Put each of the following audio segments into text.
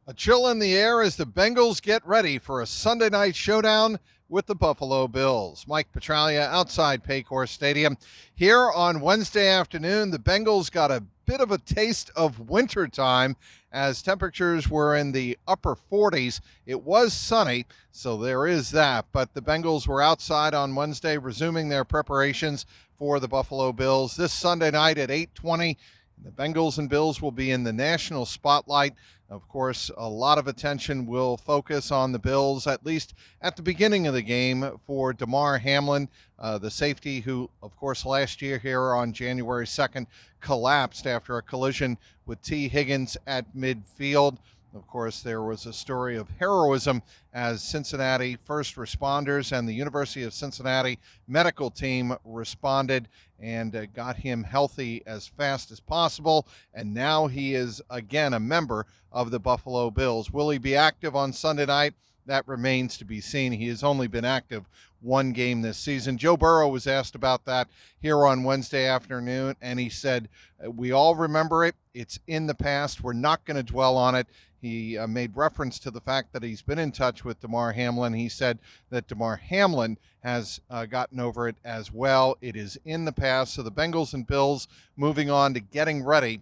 A chill in the air as the Bengals get ready for a Sunday night showdown with the Buffalo Bills. Mike Petraglia outside Paycor Stadium. Here on Wednesday afternoon, the Bengals got a bit of a taste of winter time as temperatures were in the upper 40s. It was sunny, so there is that. But the Bengals were outside on Wednesday, resuming their preparations for the Buffalo Bills this Sunday night at 8:20. The Bengals and Bills will be in the national spotlight. Of course, a lot of attention will focus on the Bills, at least at the beginning of the game, for Damar Hamlin, the safety who, of course, last year here on January 2nd collapsed after a collision with T. Higgins at midfield. Of course, there was a story of heroism as Cincinnati first responders and the University of Cincinnati medical team responded and got him healthy as fast as possible. And now he is again a member of the Buffalo Bills. Will he be active on Sunday night? That remains to be seen. He has only been active one game this season. Joe Burrow was asked about that here on Wednesday afternoon, and he said, we all remember it. It's in the past. We're not going to dwell on it. He made reference to the fact that he's been in touch with Damar Hamlin. He said that Damar Hamlin has gotten over it as well. It is in the past. So the Bengals and Bills moving on to getting ready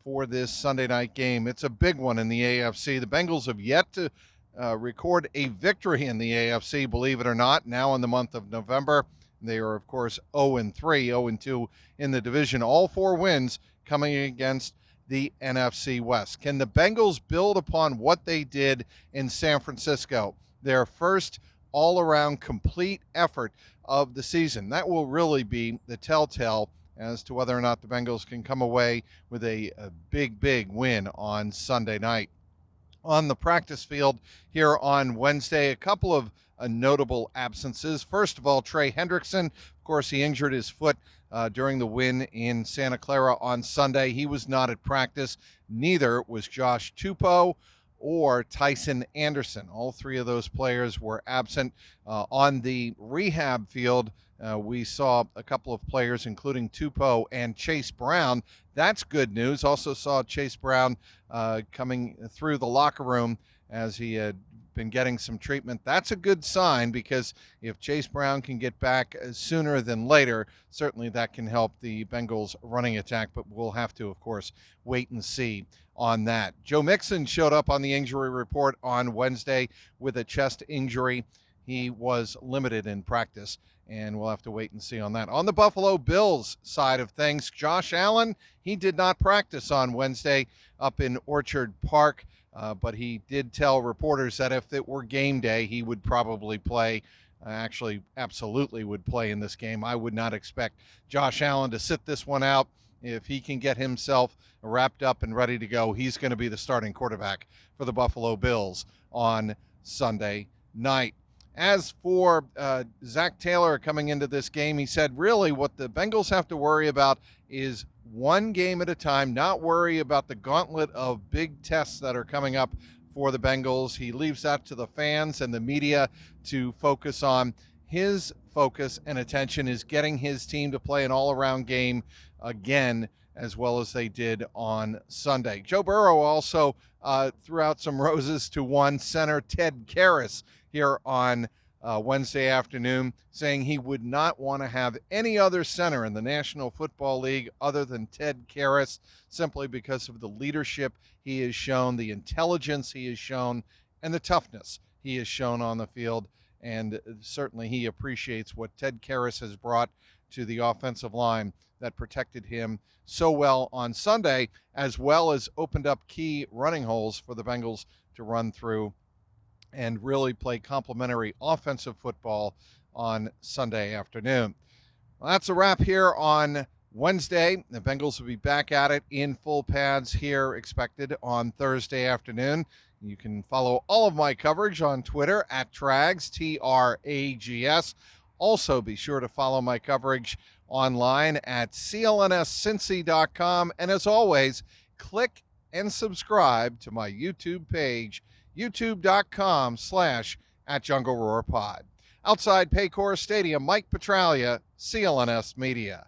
for this Sunday night game. It's a big one in the AFC. The Bengals have yet to record a victory in the AFC, believe it or not, now in the month of November. They are, of course, 0-3, 0-2 in the division. All four wins coming against the NFC West. Can the Bengals build upon what they did in San Francisco, their first all-around complete effort of the season? That will really be the telltale as to whether or not the Bengals can come away with a big win on Sunday night. On the practice field here on Wednesday, a couple of notable absences. First of all, Trey Hendrickson. Of course, he injured his foot during the win in Santa Clara on Sunday. He was not at practice. Neither was Josh Tupou or Tyson Anderson. All three of those players were absent. On the rehab field, we saw a couple of players, including Tupou and Chase Brown. That's good news. Also saw Chase Brown coming through the locker room as he had been getting some treatment. That's a good sign, because if Chase Brown can get back sooner than later, certainly that can help the Bengals running attack, but we'll have to, of course, wait and see on that. Joe Mixon showed up on the injury report on Wednesday with a chest injury. He was limited in practice, and we'll have to wait and see on that. On the Buffalo Bills side of things, Josh Allen, he did not practice on Wednesday up in Orchard Park. But he did tell reporters that if it were game day, he would probably play. Actually, absolutely would play in this game. I would not expect Josh Allen to sit this one out. If he can get himself wrapped up and ready to go, he's going to be the starting quarterback for the Buffalo Bills on Sunday night. As for Zack Taylor coming into this game, he said really what the Bengals have to worry about is one game at a time, not worry about the gauntlet of big tests that are coming up for the Bengals. He leaves that to the fans and the media to focus on. His focus and attention is getting his team to play an all-around game again, as well as they did on Sunday. Joe Burrow also threw out some roses to one center, Ted Karras, here on Wednesday afternoon, saying he would not want to have any other center in the National Football League other than Ted Karras, simply because of the leadership he has shown, the intelligence he has shown, and the toughness he has shown on the field. And certainly he appreciates what Ted Karras has brought to the offensive line that protected him so well on Sunday, as well as opened up key running holes for the Bengals to run through and really play complementary offensive football on Sunday afternoon. Well, that's a wrap here on Wednesday. The Bengals will be back at it in full pads here, expected on Thursday afternoon. You can follow all of my coverage on Twitter at Trags, Trags. Also, be sure to follow my coverage online at clnscincy.com. And as always, click and subscribe to my YouTube page, youtube.com/@JungleRoarPod. Outside Paycor Stadium, Mike Petraglia, CLNS Media.